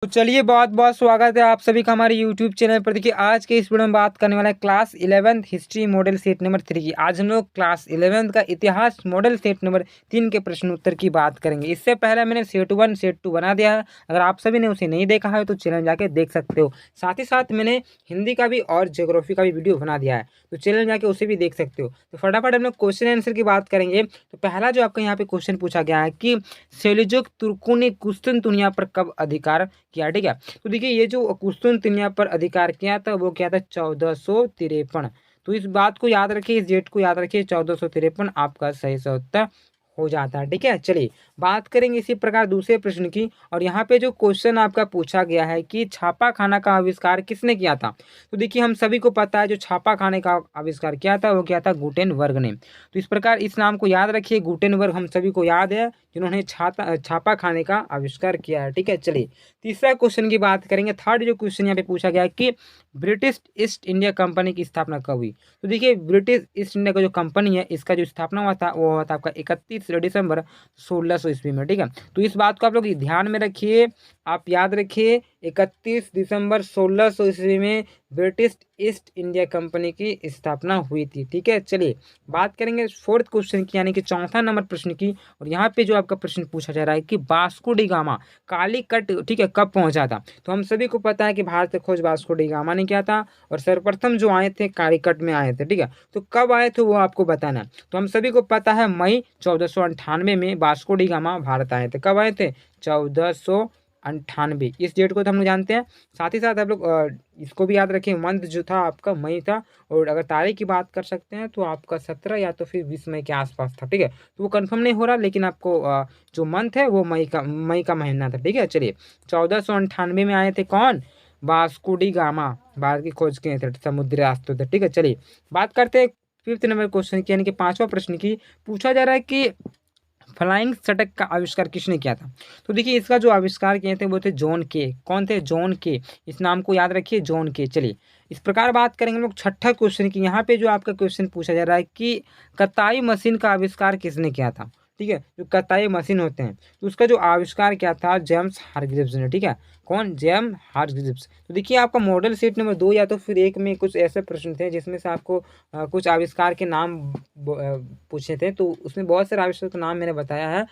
तो चलिए बहुत बहुत स्वागत है आप सभी का हमारे यूट्यूब चैनल पर। देखिए आज के इस वीडियो में बात करने वाला है class 11th history model set number 3 की। आज हम लोग क्लास 11th का इतिहास मॉडल सेट नंबर 3 के प्रश्न उत्तर की बात करेंगे। इससे पहले मैंने सेट 1 सेट 2 बना दिया है, अगर आप सभी ने उसे नहीं देखा है तो चैनल जाके देख सकते हो। साथ ही साथ मैंने हिंदी का भी और ज्योग्राफी का भी वीडियो बना दिया है, तो चैनल जाके उसे भी देख सकते हो। तो फटाफट हम लोग क्वेश्चन आंसर की बात करेंगे। तो पहला जो आपका यहाँ पे क्वेश्चन पूछा गया है कि सेल्जुक तुर्कों ने कुस्तुनतुनिया पर कब अधिकार किया, ठीक है। तो देखिए ये जो कुस्तुनतुनिया पर अधिकार किया था वो क्या था, 1453। तो इस बात को याद रखिए, इस डेट को याद रखिए, 1453 आपका सही सा उत्तर हो जाता है, ठीक है। चलिए बात करेंगे इसी प्रकार दूसरे प्रश्न की। और यहाँ पे जो क्वेश्चन आपका पूछा गया है कि छापा खाना का आविष्कार किसने किया था। तो देखिए हम सभी को पता है जो छापा खाने का आविष्कार किया था वो क्या था, गुटेनबर्ग ने। तो इस प्रकार इस नाम को याद रखिए, गुटेनबर्ग हम सभी को याद है जिन्होंने छापा खाने का आविष्कार किया है, ठीक है। चलिए तीसरा क्वेश्चन की बात करेंगे। थर्ड जो क्वेश्चन यहाँ पे पूछा गया है कि ब्रिटिश ईस्ट इंडिया कंपनी की स्थापना कब हुई। तो देखिए ब्रिटिश ईस्ट इंडिया का जो कंपनी है इसका जो स्थापना हुआ था वो हुआ था आपका 31 दिसंबर 1600 ईस्वी में, ठीक है। तो इस बात को आप लोग ध्यान में रखिए, आप याद रखिए 31 दिसंबर 1600 ईस्वी में ब्रिटिश ईस्ट इंडिया कंपनी की स्थापना हुई थी, ठीक है। चलिए बात करेंगे फोर्थ क्वेश्चन की यानी कि चौथा नंबर प्रश्न की। और यहाँ पे जो आपका प्रश्न पूछा जा रहा है कि वास्को डी गामा कालीकट, ठीक है, कब पहुंचा था। तो हम सभी को पता है कि भारत की खोज वास्को डी गामा ने किया था और सर्वप्रथम जो आए थे कालीकट में आए थे, ठीक है। तो कब आए थे वो आपको बताना है। तो हम सभी को पता है मई 1498 में वास्को डी गामा भारत आए थे। कब आए थे, 1498, इस डेट को तो हम लोग जानते हैं। साथ ही साथ आप लोग इसको भी याद रखें, मंथ जो था आपका मई था। और अगर तारीख की बात कर सकते हैं तो आपका 17 या तो फिर 20 मई के आसपास था, ठीक है। तो वो कंफर्म नहीं हो रहा, लेकिन आपको जो मंथ है वो मई का महीना था, ठीक है। चलिए 1498 में आए थे कौन, वास्को डी गामा, भारत की खोज किए थे समुद्री रास्तों से, ठीक है। चलिए बात करते हैं फिफ्थ नंबर क्वेश्चन की यानी कि पांचवा प्रश्न की। पूछा जा रहा है कि फ्लाइंग षटक का आविष्कार किसने किया था। तो देखिए इसका जो आविष्कार किए थे वो थे जॉन के। कौन थे, जॉन के। इस नाम को याद रखिए, जॉन के। चलिए इस प्रकार बात करेंगे हम लोग छठा क्वेश्चन की। यहाँ पे जो आपका क्वेश्चन पूछा जा रहा है कि कताई मशीन का आविष्कार किसने किया था, ठीक है। जो कताई मशीन होते हैं तो उसका जो आविष्कार किया था जेम्स हारग्रीव्स ने, ठीक है। कौन, जेम्स हारग्रीव्स। तो देखिए आपका मॉडल सेट नंबर 2 या तो फिर 1 में कुछ ऐसे प्रश्न थे जिसमें से आपको कुछ आविष्कार के नाम पूछे थे। तो उसमें बहुत सारे आविष्कार का नाम मैंने बताया है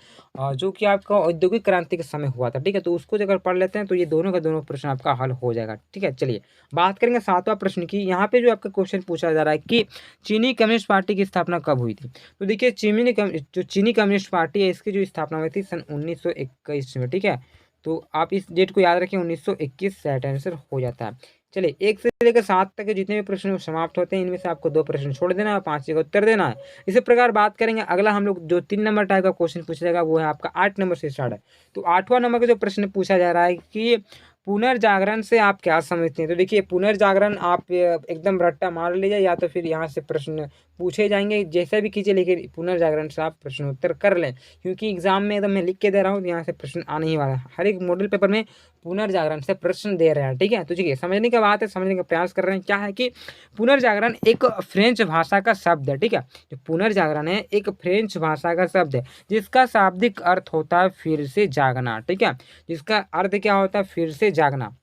जो कि आपका औद्योगिक क्रांति के समय हुआ था, ठीक है। तो उसको अगर पढ़ लेते हैं तो ये दोनों का दोनों प्रश्न आपका हल हो जाएगा, ठीक है। चलिए बात करेंगे सातवां प्रश्न की। यहाँ पे जो आपका क्वेश्चन पूछा जा रहा है कि चीनी कम्युनिस्ट पार्टी की स्थापना कब हुई थी। तो देखिए जो चीनी कम्युनिस्ट पार्टी है इसकी जो स्थापना हुई थी सन 1921 में, ठीक है। तो आप इस डेट को याद रखें, 1921 सेट आंसर हो जाता है। चलिए 1 से लेकर 7 तक के जितने भी प्रश्न समाप्त होते हैं इनमें से आपको 2 प्रश्न छोड़ देना है और 5 का उत्तर देना है। इसी प्रकार बात करेंगे अगला हम लोग जो 3 नंबर टाइप का क्वेश्चन पूछा जाएगा वो है आपका 8 नंबर से स्टार्ट है। तो 8वां नंबर का जो प्रश्न पूछा जा रहा है कि पुनर्जागरण से आप क्या समझते हैं। तो देखिए पुनर्जागरण आप एकदम रट्टा मार लीजिए या तो फिर यहाँ से प्रश्न पूछे जाएंगे, जैसा भी कीजिए, लेकिन पुनर्जागरण से आप प्रश्न उत्तर कर लें, क्योंकि एग्जाम में एकदम मैं लिख के दे रहा हूँ तो यहाँ से प्रश्न आने ही वाला है। हर एक मॉडल पेपर में पुनर्जागरण से प्रश्न दे रहे हैं, ठीक है। तो ठीक है, समझने की बात है, समझने का प्रयास कर रहे हैं। क्या है कि पुनर्जागरण एक फ्रेंच भाषा का शब्द है, ठीक है। जो पुनर्जागरण है एक फ्रेंच भाषा का शब्द है जिसका शाब्दिक अर्थ होता है फिर से जागना, ठीक है। जिसका अर्थ क्या होता है, फिर से जागना।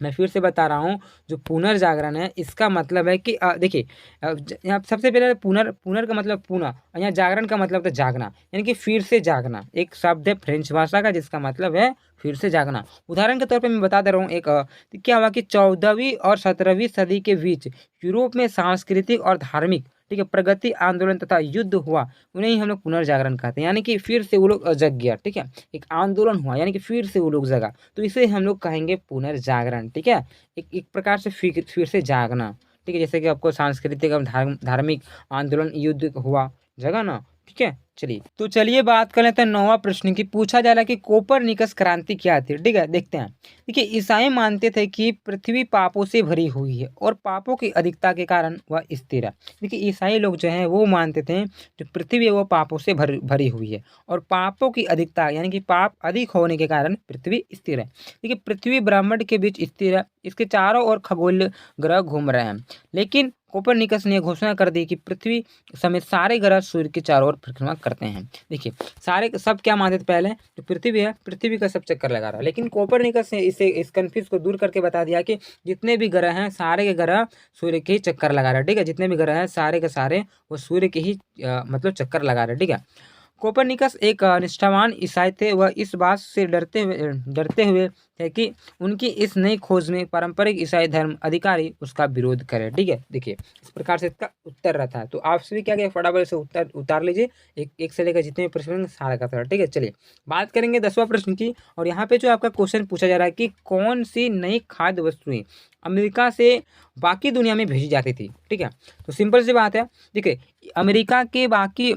मैं फिर से बता रहा हूँ, जो पुनर्जागरण है इसका मतलब है कि देखिए यहाँ सबसे पहले पुनर पुनर का मतलब पुनः, और यहाँ जागरण का मतलब था जागना, यानी कि फिर से जागना। एक शब्द है फ्रेंच भाषा का जिसका मतलब है फिर से जागना। उदाहरण के तौर पे मैं बता दे रहा हूँ एक तो क्या हुआ कि 14वीं और 17वीं सदी के बीच यूरोप में सांस्कृतिक और धार्मिक, ठीक है, प्रगति आंदोलन तथा युद्ध हुआ, उन्हें ही हम लोग पुनर्जागरण कहते हैं। यानी कि फिर से वो लोग जग गया, ठीक है। एक आंदोलन हुआ यानी कि फिर से वो लोग जगा, तो इसे हम लोग कहेंगे पुनर्जागरण, ठीक है। एक प्रकार से फिर से जागना, ठीक है। जैसे कि आपको सांस्कृतिक एवं धार्मिक आंदोलन युद्ध हुआ, जगा ना, ठीक है। चलिए बात कर लेते हैं 9वां प्रश्न की। पूछा जा रहा है कि कोपरनिकस क्रांति क्या थी, ठीक है। देखते हैं। देखिए ईसाई मानते थे कि पृथ्वी पापों से भरी हुई है और पापों की अधिकता के कारण वह स्थिर है। देखिए ईसाई लोग जो हैं वो मानते थे जो पृथ्वी है वो पापों से भरी हुई है और पापों की अधिकता यानी कि पाप अधिक होने के कारण पृथ्वी स्थिर है। देखिए पृथ्वी ब्रह्मांड के बीच स्थिर है, इसके चारों ओर खगोलीय ग्रह घूम रहे हैं, लेकिन कोपरनिकस ने घोषणा कर दी कि पृथ्वी समेत सारे ग्रह सूर्य के चारों ओर परिक्रमा करते हैं। देखिए सारे सब क्या मानते थे पहले, जो पृथ्वी है पृथ्वी का सब चक्कर लगा रहा है, लेकिन कोपरनिकस ने इस कंफ्यूज को दूर करके बता दिया कि जितने भी ग्रह हैं सारे के ग्रह सूर्य के ही चक्कर लगा रहे हैं। ठीक है, जितने भी ग्रह हैं सारे के सारे वो सूर्य के ही मतलब चक्कर लगा रहे हैं। ठीक है, कोपरनिकस एक निष्ठावान ईसाई थे। वह इस बात से डरते हुए थे कि उनकी इस नई खोज में पारंपरिक ईसाई धर्म अधिकारी उसका विरोध करे। ठीक है, देखिए इस प्रकार से इसका उत्तर रहता है। तो आपसे भी क्या क्या फटाफट से उत्तर उतार लीजिए, एक से लेकर जितने भी प्रश्न होंगे सारा का सारा। ठीक है, चलिए बात करेंगे 10वां प्रश्न की। और यहाँ पे जो आपका क्वेश्चन पूछा जा रहा है कि कौन सी नई खाद्य वस्तुएं अमेरिका से बाकी दुनिया में भेजी जाती थी। ठीक है, तो सिंपल सी बात है, देखिए अमेरिका के बाकी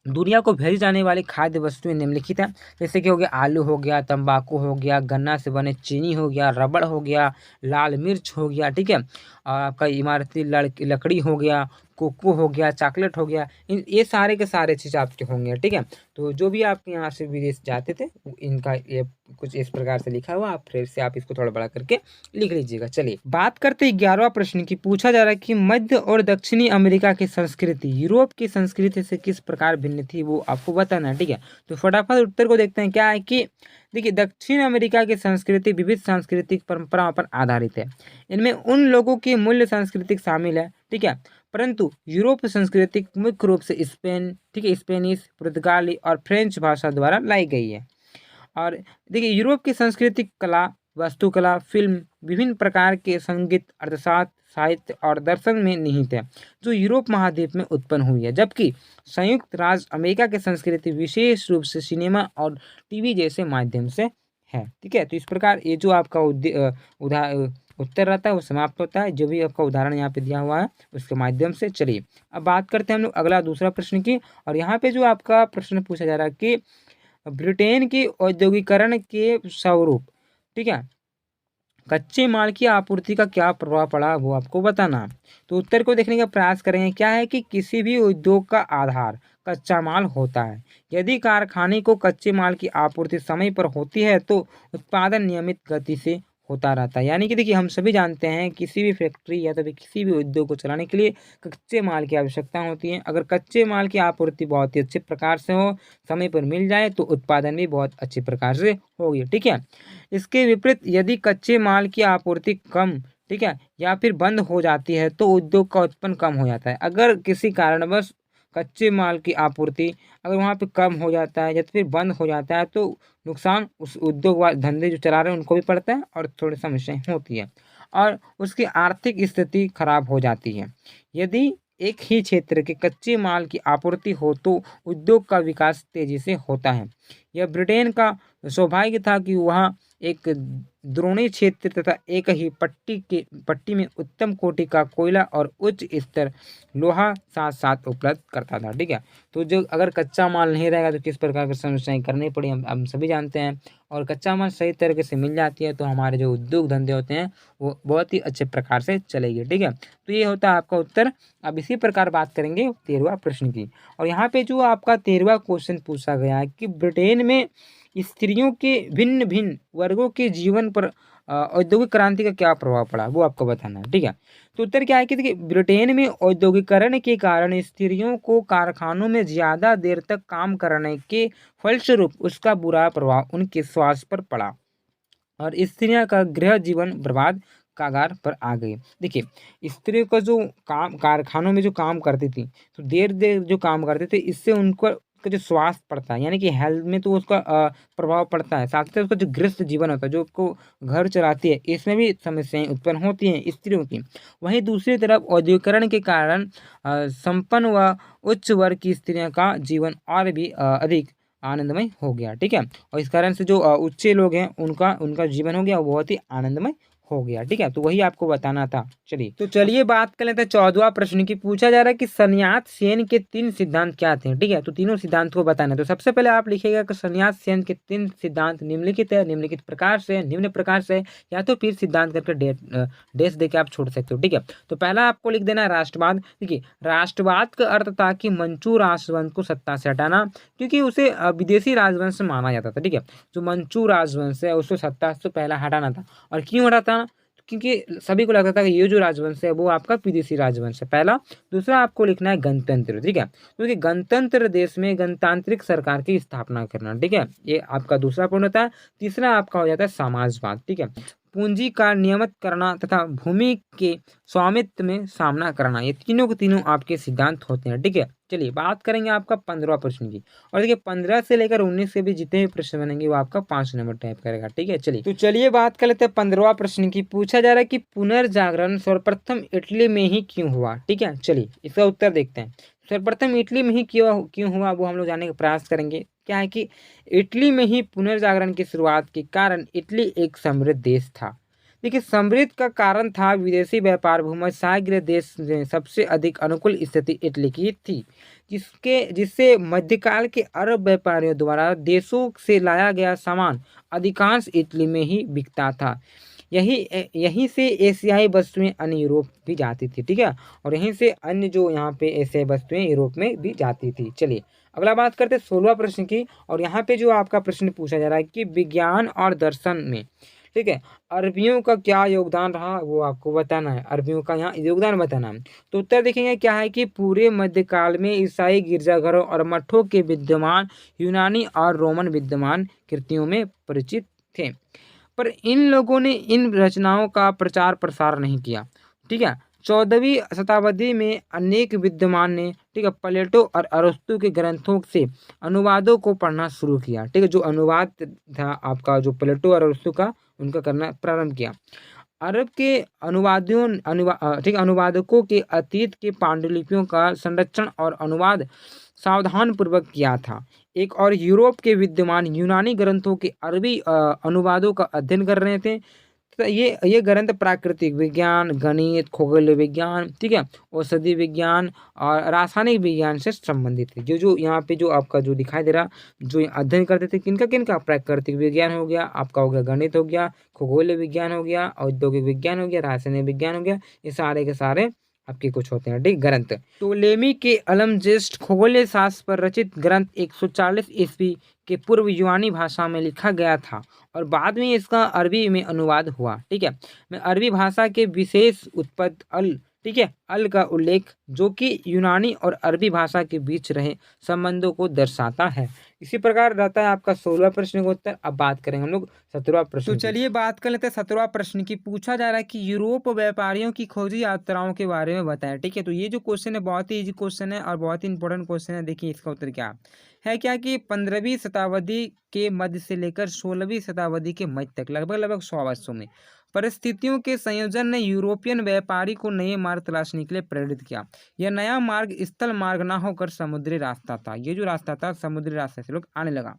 दुनिया को भेजी जाने वाली खाद्य वस्तुएं निम्नलिखित हैं। जैसे कि हो गया आलू, हो गया तंबाकू, हो गया गन्ना से बने चीनी, हो गया रबड़, हो गया लाल मिर्च, हो गया। ठीक है, और आपका इमारती लकड़ी हो गया, कोको हो गया, चॉकलेट हो गया। ये सारे के सारे चीज़ आपके होंगे। ठीक है, तो जो भी आपके यहाँ से विदेश जाते थे इनका ये कुछ इस प्रकार से लिखा हुआ, आप फिर से आप इसको थोड़ा बड़ा करके लिख लीजिएगा। चलिए बात करते हैं 11वां प्रश्न की। पूछा जा रहा है कि मध्य और दक्षिणी अमेरिका की संस्कृति यूरोप की संस्कृति से किस प्रकार भिन्न थी, वो आपको बताना है। ठीक है, तो फटाफट उत्तर को देखते हैं। क्या है कि देखिए दक्षिण अमेरिका की संस्कृति विविध सांस्कृतिक परंपराओं पर आधारित है। इनमें उन लोगों की मूल्य सांस्कृतिक शामिल है। ठीक है, परंतु यूरोप संस्कृति मुख्य रूप से स्पेन, ठीक है, स्पेनिश, पुर्तगाली और फ्रेंच भाषा द्वारा लाई गई है। और देखिए यूरोप की सांस्कृतिक कला, वास्तुकला, फिल्म, विभिन्न प्रकार के संगीत, अर्थशास्त्र, साहित्य और दर्शन में निहित है, जो यूरोप महाद्वीप में उत्पन्न हुई है। जबकि संयुक्त राज्य अमेरिका की संस्कृति विशेष रूप से सिनेमा और टीवी जैसे माध्यम से है। ठीक है, तो इस प्रकार ये जो आपका उत्तर रहता है वो समाप्त होता है, जो भी आपका उदाहरण यहाँ पे दिया हुआ है उसके माध्यम से। चलिए अब बात करते हैं हम लोग अगला दूसरा प्रश्न की। और यहाँ पे जो आपका प्रश्न पूछा जा रहा है कि ब्रिटेन की औद्योगिकरण के स्वरूप, ठीक है, कच्चे माल की आपूर्ति का क्या प्रभाव पड़ा, वो आपको बताना है। तो उत्तर को देखने का प्रयास करेंगे। क्या है कि किसी भी उद्योग का आधार कच्चा माल होता है। यदि कारखाने को कच्चे माल की आपूर्ति समय पर होती है तो उत्पादन नियमित गति से होता रहता है। यानी कि देखिए हम सभी जानते हैं किसी भी फैक्ट्री या तो फिर किसी भी उद्योग को चलाने के लिए कच्चे माल की आवश्यकता होती है। अगर कच्चे माल की आपूर्ति बहुत ही अच्छे प्रकार से हो, समय पर मिल जाए, तो उत्पादन भी बहुत अच्छे प्रकार से होगी। ठीक है, इसके विपरीत यदि कच्चे माल की आपूर्ति कम, ठीक है, या फिर बंद हो जाती है तो उद्योग का उत्पन्न कम हो जाता है। अगर किसी कारणवश कच्चे माल की आपूर्ति अगर वहाँ पे कम हो जाता है या तो फिर बंद हो जाता है तो नुकसान उस उद्योग व धंधे जो चला रहे हैं उनको भी पड़ता है और थोड़ी समस्याएं होती है और उसकी आर्थिक स्थिति खराब हो जाती है। यदि एक ही क्षेत्र के कच्चे माल की आपूर्ति हो तो उद्योग का विकास तेजी से होता है। यह ब्रिटेन का सौभाग्य था कि वहाँ एक द्रोणी क्षेत्र तथा एक ही पट्टी में उत्तम कोटि का कोयला और उच्च स्तर लोहा साथ साथ उपलब्ध करता था। ठीक है, तो जो अगर कच्चा माल नहीं रहेगा तो किस प्रकार की समस्याएं करनी पड़ी हम सभी जानते हैं। और कच्चा माल सही तरीके से मिल जाती है तो हमारे जो उद्योग धंधे होते हैं वो बहुत ही अच्छे प्रकार से चलेगी। ठीक है, तो ये होता है आपका उत्तर। अब इसी प्रकार बात करेंगे 13वां प्रश्न की। और यहाँ पे जो आपका 13वां क्वेश्चन पूछा गया है कि ब्रिटेन में स्त्रियों के भिन्न भिन्न वर्गों के जीवन पर औद्योगिक क्रांति का क्या प्रभाव पड़ा, वो आपको बताना है। ठीक है, तो उत्तर क्या है कि देखिए ब्रिटेन में औद्योगिकरण के कारण स्त्रियों को कारखानों में ज़्यादा देर तक काम करने के फलस्वरूप उसका बुरा प्रभाव उनके स्वास्थ्य पर पड़ा और स्त्रियां का गृह जीवन बर्बाद कागार पर आ गई। देखिए स्त्रियों का जो काम कारखानों में जो काम करती थी तो देर देर जो काम करते थे इससे उनको का जो स्वास्थ्य पड़ता है यानी कि हेल्थ में तो उसका प्रभाव पड़ता है। साथ ही साथ उसका जो गृहस्थ जीवन होता है जो उसको घर चलाती है इसमें भी समस्याएं उत्पन्न होती हैं स्त्रियों की। वहीं दूसरी तरफ औद्योगिकरण के कारण संपन्न व उच्च वर्ग की स्त्रियों का जीवन और भी अधिक आनंदमय हो गया। ठीक है, और इस कारण से जो उच्च लोग हैं उनका उनका जीवन हो गया वो बहुत ही आनंदमय हो गया। ठीक है, तो वही आपको बताना था। चलिए बात कर लेते हैं 14वां प्रश्न की। पूछा जा रहा है कि सन्यास सेन के 3 सिद्धांत क्या थे। ठीक है, तो तीनों सिद्धांत को बताना है। तो सबसे पहले आप लिखिएगा कि सन्यास सेन के 3 सिद्धांत निम्नलिखित है, निम्नलिखित प्रकार से, निम्न प्रकार से, या तो फिर सिद्धांत करके डेश देके आप छोड़ सकते हो। ठीक है, तो पहला आपको लिख देना है राष्ट्रवाद। देखिए राष्ट्रवाद का अर्थ था कि मंचू राजवंश को सत्ता से हटाना, क्योंकि उसे विदेशी राजवंश माना जाता था। ठीक है, जो मंचू राजवंश है उसको सत्ता से पहला हटाना था। और क्यों हटाता, क्योंकि सभी को लगता था कि ये जो राजवंश है वो आपका विदेशी राजवंश है, पहला। दूसरा आपको लिखना है गणतंत्र, ठीक है, क्योंकि गणतंत्र देश में गणतांत्रिक सरकार की स्थापना करना, ठीक है, ये आपका दूसरा पॉइंट होता है। तीसरा आपका हो जाता है समाजवाद, ठीक है, पूंजी का नियमित करना तथा भूमि के स्वामित्व में सामना करना, ये तीनों के तीनों आपके सिद्धांत होते हैं, ठीक है। चलिए बात करेंगे आपका 15 प्रश्न की, और देखिए 15 से लेकर 19 के भी जितने भी प्रश्न बनेंगे वो आपका 5 नंबर टाइप करेगा, ठीक है। चलिए तो चलिए बात कर लेते हैं 15वां प्रश्न की। पूछा जा रहा है कि पुनर्जागरण सर्वप्रथम इटली में ही क्यों हुआ, ठीक है। चलिए इसका उत्तर देखते हैं। सर्वप्रथम इटली में ही क्यों हुआ वो हम लोग जानने का प्रयास करेंगे। क्या है कि इटली में ही पुनर्जागरण की शुरुआत के कारण इटली एक समृद्ध देश था। देखिए समृद्ध का कारण था विदेशी व्यापार, भूमध्यसागरीय देश में सबसे अधिक अनुकूल स्थिति इटली की थी, जिससे मध्यकाल के अरब व्यापारियों द्वारा देशों से लाया गया सामान अधिकांश इटली में ही बिकता था। यहीं से एशियाई वस्तुएं अन्य यूरोप भी जाती थी, ठीक है, और यहीं से अन्य जो यहाँ पे एशियाई वस्तुएं यूरोप में भी जाती थी। चलिए अगला बात करते हैं 16वां प्रश्न की, और यहाँ पे जो आपका प्रश्न पूछा जा रहा है कि विज्ञान और दर्शन में, ठीक है, अरबियों का क्या योगदान रहा वो आपको बताना है। अरबियों का यहाँ योगदान बताना है। तो उत्तर देखेंगे क्या है कि पूरे मध्यकाल में ईसाई गिरजाघरों और मठों के विद्यमान यूनानी और रोमन विद्यमान कृतियों में परिचित थे, पर इन लोगों ने इन रचनाओं का प्रचार प्रसार नहीं किया, ठीक है। 14वीं शताब्दी में अनेक विद्वान ने, ठीक है, प्लेटो और अरस्तु के ग्रंथों से अनुवादों को पढ़ना शुरू किया, ठीक है, जो अनुवाद था आपका जो प्लेटो और अरस्तु का, उनका करना प्रारंभ किया। अरब के ठीक अनुवादकों के अतीत के पांडुलिपियों का संरक्षण और अनुवाद सावधान पूर्वक किया था। एक और यूरोप के विद्यमान यूनानी ग्रंथों के अरबी अनुवादों का अध्ययन कर रहे थे। तो ये ग्रंथ प्राकृतिक विज्ञान, गणित, खगोल विज्ञान, ठीक है, औषधि विज्ञान और रासायनिक विज्ञान से संबंधित थे। जो यहाँ पे जो आपका जो दिखाई दे रहा, जो अध्ययन करते थे किनका किनका, प्राकृतिक विज्ञान हो गया, आपका हो गया गणित हो गया, खगोल विज्ञान हो गया, औद्योगिक विज्ञान हो गया, रासायनिक विज्ञान हो गया, ये सारे के सारे आपके कुछ होते हैं, ठीक, ग्रंथ। टोलेमी के अलमजेस्ट खगोलीय शास्त्र पर रचित ग्रंथ 140 ईस्वी के पूर्व यूनानी भाषा में लिखा गया था और बाद में इसका अरबी में अनुवाद हुआ, ठीक है। मैं अरबी भाषा के विशेष उत्पत्ति अल, ठीक है, अल का उल्लेख जो कि यूनानी और अरबी भाषा के बीच रहे संबंधों को दर्शाता है। इसी प्रकार रहता है आपका 16वां प्रश्न का उत्तर। अब बात करेंगे हम लोग 17वां प्रश्न। तो चलिए बात कर लेते हैं 17वां प्रश्न की। पूछा जा रहा है कि यूरोप व्यापारियों की खोजी यात्राओं के बारे में बताएं, ठीक है। तो ये जो क्वेश्चन है बहुत ही इजी क्वेश्चन है और बहुत ही इंपॉर्टेंट क्वेश्चन है। देखिए इसका उत्तर क्या है क्या कि 15वीं शताब्दी के मध्य से लेकर 16वीं शताब्दी के मध्य तक लगभग 100 वर्षों में परिस्थितियों के संयोजन ने यूरोपियन व्यापारी को नए मार्ग तलाशने के लिए प्रेरित किया। यह नया मार्ग स्थल मार्ग न होकर समुद्री रास्ता था। ये जो रास्ता था समुद्री रास्ते से लोग आने लगा।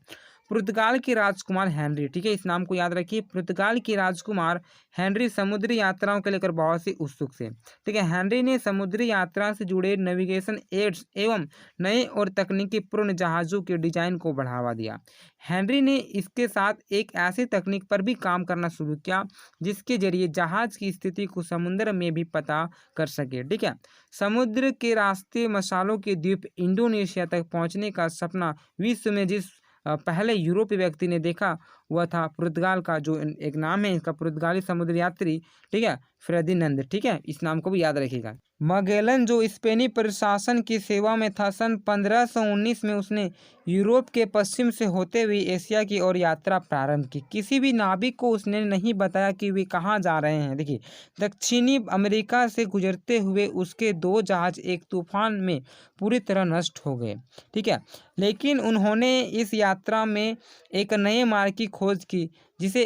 पुर्तगाल के राजकुमार हेनरी, ठीक है, इस नाम को याद रखिए। पुर्तगाल के राजकुमार हेनरी समुद्री यात्राओं को लेकर बहुत ही उत्सुक थे, ठीक है। हेनरी ने समुद्री यात्रा से जुड़े नेविगेशन एड्स एवं नए और तकनीकी पूर्ण जहाजों के डिजाइन को बढ़ावा दिया। हेनरी ने इसके साथ एक ऐसी तकनीक पर भी काम करना शुरू किया जिसके जरिए जहाज की स्थिति को समुद्र में भी पता कर सके, ठीक है। समुद्र के रास्ते मसालों के द्वीप इंडोनेशिया तक पहुंचने का सपना विश्व में जिस पहले यूरोपीय व्यक्ति ने देखा वह था पुर्तगाल का, जो एक नाम है इसका, पुर्तगाली समुद्र यात्री, ठीक है, फेर्डिनांड, ठीक है, इस नाम को भी याद रखिएगा। मैगेलन जो स्पेनी प्रशासन की सेवा में था, सन 1519 में उसने यूरोप के पश्चिम से होते हुए एशिया की ओर यात्रा प्रारंभ की। किसी भी नाविक को उसने नहीं बताया कि वे कहाँ जा रहे हैं। देखिए दक्षिणी अमेरिका से गुजरते हुए उसके 2 जहाज एक तूफान में पूरी तरह नष्ट हो गए, ठीक है, लेकिन उन्होंने इस यात्रा में एक नए मार्ग की खोज की जिसे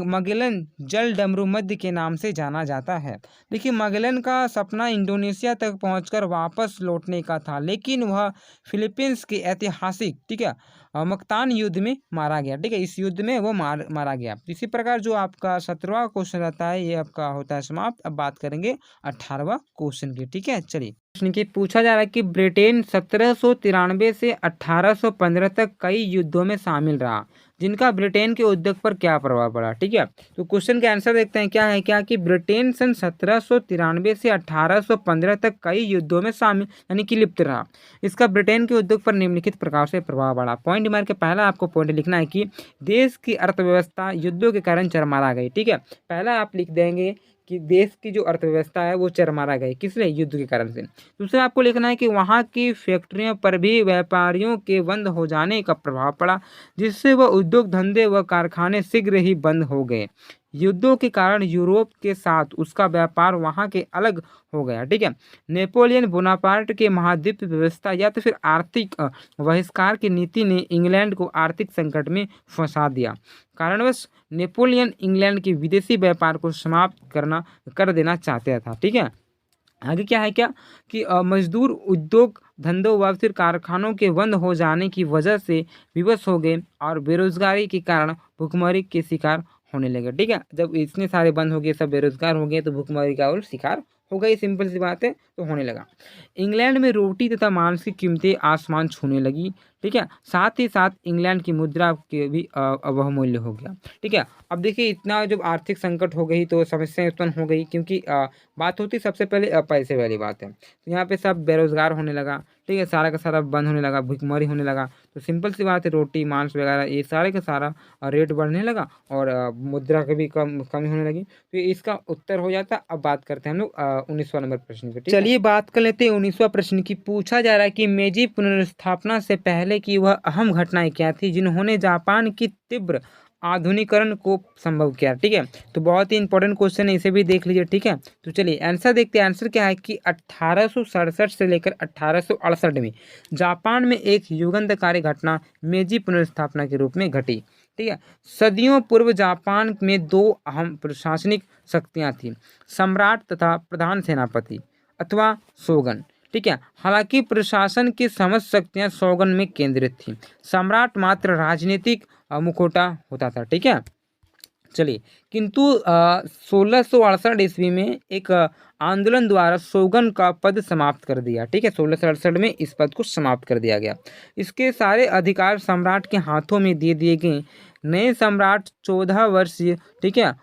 मैगेलन जल डमरू मध्य के नाम से जाना जाता है। देखिए मैगेलन का सपना इंडोनेशिया तक पहुंचकर वापस लौटने का था, लेकिन वह फिलीपींस के ऐतिहासिक, ठीक है, मकतान युद्ध में मारा गया, ठीक है, इस युद्ध में वो मारा गया। इसी प्रकार जो आपका 17वां क्वेश्चन रहता है ये आपका होता है समाप्त। अब बात करेंगे 18वां क्वेश्चन की, ठीक है। चलिए प्रश्न की पूछा जा रहा है कि ब्रिटेन 1793 से 1815 तक कई युद्धों में शामिल रहा जिनका ब्रिटेन के उद्योग पर क्या प्रभाव पड़ा, ठीक है। तो क्वेश्चन का आंसर देखते हैं, क्या है क्या कि ब्रिटेन सन 1793 से 1815 तक कई युद्धों में शामिल यानी कि लिप्त रहा। इसका ब्रिटेन के उद्योग पर निम्नलिखित प्रकार से प्रभाव पड़ा। पॉइंट मार के पहला आपको पॉइंट लिखना है कि देश की अर्थव्यवस्था युद्धों के कारण चरमरा गई, ठीक है। पहला आप लिख देंगे कि देश की जो अर्थव्यवस्था है वो चरमरा गई, किसने, युद्ध के कारण से। दूसरा आपको लिखना है कि वहाँ की फैक्ट्रियों पर भी व्यापारियों के बंद हो जाने का प्रभाव पड़ा, जिससे वह उद्योग धंधे व कारखाने शीघ्र ही बंद हो गए। युद्धों के कारण यूरोप के साथ उसका व्यापार वहाँ के अलग हो गया, ठीक है। नेपोलियन बोनापार्ट के महाद्वीप व्यवस्था या तो फिर आर्थिक बहिष्कार की नीति ने इंग्लैंड को आर्थिक संकट में फंसा दिया। कारणवश नेपोलियन इंग्लैंड के विदेशी व्यापार को समाप्त कर देना चाहता था, ठीक है। आगे क्या है क्या कि मजदूर उद्योग धंधों व फिर कारखानों के बंद हो जाने की वजह से विवश हो गए और बेरोजगारी के कारण भुखमरी के शिकार होने लगे, ठीक है। जब इतने सारे बंद हो गए, सब बेरोजगार हो गए, तो भुखमरी का और शिकार हो गई, सिंपल सी बात है, तो होने लगा। इंग्लैंड में रोटी तथा मांस की कीमतें आसमान छूने लगी, ठीक है। साथ ही साथ इंग्लैंड की मुद्रा के भी बहुमूल्य हो गया, ठीक है। अब देखिए, इतना जब आर्थिक संकट हो गई तो समस्याएं उत्पन्न हो गई, क्योंकि बात होती सबसे पहले पैसे वाली बात है। तो यहाँ पे सब बेरोजगार होने लगा, ठीक है, सारा का सारा बंद होने लगा, भुखमरी होने लगा। तो सिंपल सी बात है, रोटी मांस वगैरह ये सारे का सारा रेट बढ़ने लगा और मुद्रा की भी कमी होने लगी। तो इसका उत्तर हो जाता। अब बात करते हैं हम लोग 19वां नंबर प्रश्न पे, चलिए बात कर लेते हैं 19वां प्रश्न की। पूछा जा रहा है कि मेजी पुनर्स्थापना से पहले की वह अहम घटनाएं क्या थी जिन्होंने जापान की तीव्र आधुनिकरण को संभव किया, ठीक है। तो बहुत ही इंपॉर्टेंट क्वेश्चन है, इसे भी देख लीजिए, ठीक है। तो चलिए आंसर देखते हैं। आंसर क्या है कि 1867 से लेकर 1868 में जापान में एक युगांतकारी घटना मेजी पुनर्स्थापना के रूप में घटी, ठीक है। सदियों पूर्व जापान में दो अहम प्रशासनिक शक्तियां थीं, सम्राट तथा प्रधान सेनापति अथवा शोगन, ठीक है। हालांकि प्रशासन की समस्त शक्तियां शोगन में केंद्रित थीं, सम्राट मात्र राजनीतिक मुखौटा होता था, ठीक है। चलिए, किंतु 1668 ईस्वी में एक आंदोलन द्वारा शोगन का पद समाप्त कर दिया, ठीक है। 1668 में इस पद को समाप्त कर दिया गया। इसके सारे अधिकार सम्राट के हाथों में दे दिए गए। नए सम्राट 14 वर्षीय, ठीक है,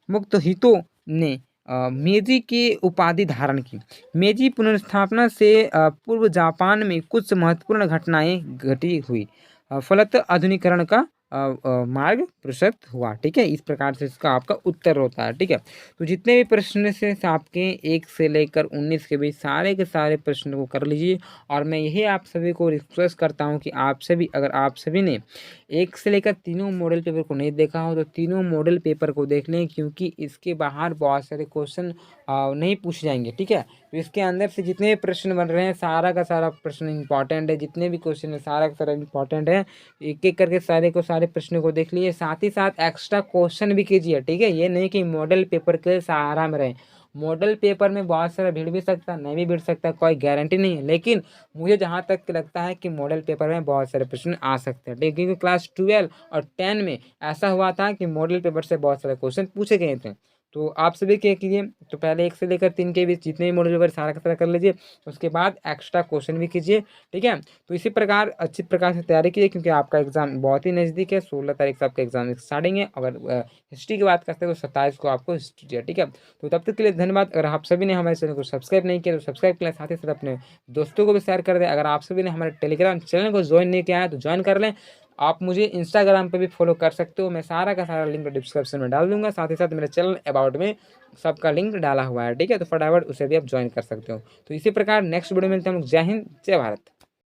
मुक्तहितो ने मेजी की उपाधि धारण की। मेजी पुनर्स्थापना से पूर्व जापान में कुछ महत्वपूर्ण घटनाएं घटी हुई, फलतः आधुनिकरण का मार्ग प्रशस्त हुआ, ठीक है। इस प्रकार से इसका आपका उत्तर होता है, ठीक है। तो जितने भी प्रश्न से आपके 1 से लेकर 19 के बीच सारे के सारे प्रश्न को कर लीजिए। और मैं यही आप सभी को रिक्वेस्ट करता हूं कि आप सभी, अगर आप सभी ने 1 से लेकर तीनों मॉडल पेपर को नहीं देखा हो तो तीनों मॉडल पेपर को देख लें, क्योंकि इसके बाहर बहुत सारे क्वेश्चन नहीं पूछे जाएंगे, ठीक है। तो इसके अंदर से जितने भी प्रश्न बन रहे हैं सारा का सारा प्रश्न इंपॉर्टेंट है, जितने भी क्वेश्चन है सारा का सारा इंपॉर्टेंट है। एक एक करके सारे प्रश्नों को देख लीजिए, साथ ही साथ एक्स्ट्रा क्वेश्चन भी कीजिए, ठीक है। ये नहीं कि मॉडल पेपर के सहारा में रहे। मॉडल पेपर में बहुत सारा भीड़ भी सकता, नहीं भी भीड़ सकता, कोई गारंटी नहीं है। लेकिन मुझे जहाँ तक लगता है कि मॉडल पेपर में बहुत सारे प्रश्न आ सकते हैं, ठीक है। क्योंकि क्लास 12 और 10 में ऐसा हुआ था कि मॉडल पेपर से बहुत सारे क्वेश्चन पूछे गए थे। तो आप सभी क्या कीजिए, तो पहले 1 से लेकर 3 के बीच जितने भी मॉडल पेपर सारा का सारा कर लीजिए, उसके बाद एक्स्ट्रा क्वेश्चन भी कीजिए, ठीक है। तो इसी प्रकार अच्छी प्रकार से तैयारी कीजिए, क्योंकि आपका एग्जाम बहुत ही नज़दीक है। 16 तारीख से आपका एग्जाम स्टार्टिंग है। अगर हिस्ट्री की बात करते हैं तो 27 को आपको हिस्ट्री है, ठीक है। तो तब तक के लिए धन्यवाद। अगर आप सभी ने हमारे चैनल को सब्सक्राइब नहीं किया तो सब्सक्राइब करें, साथ ही साथ अपने दोस्तों को भी शेयर कर दें। अगर आप सभी ने हमारे टेलीग्राम चैनल को ज्वाइन नहीं किया है तो ज्वाइन कर लें। आप मुझे इंस्टाग्राम पे भी फॉलो कर सकते हो, मैं सारा का सारा लिंक डिस्क्रिप्शन में डाल दूंगा। साथ ही साथ मेरे चैनल अबाउट में सबका लिंक डाला हुआ है, ठीक है। तो फटाफट उसे भी आप ज्वाइन कर सकते हो। तो इसी प्रकार नेक्स्ट वीडियो में मिलते हैं हम लोग। जय हिंद, जय भारत।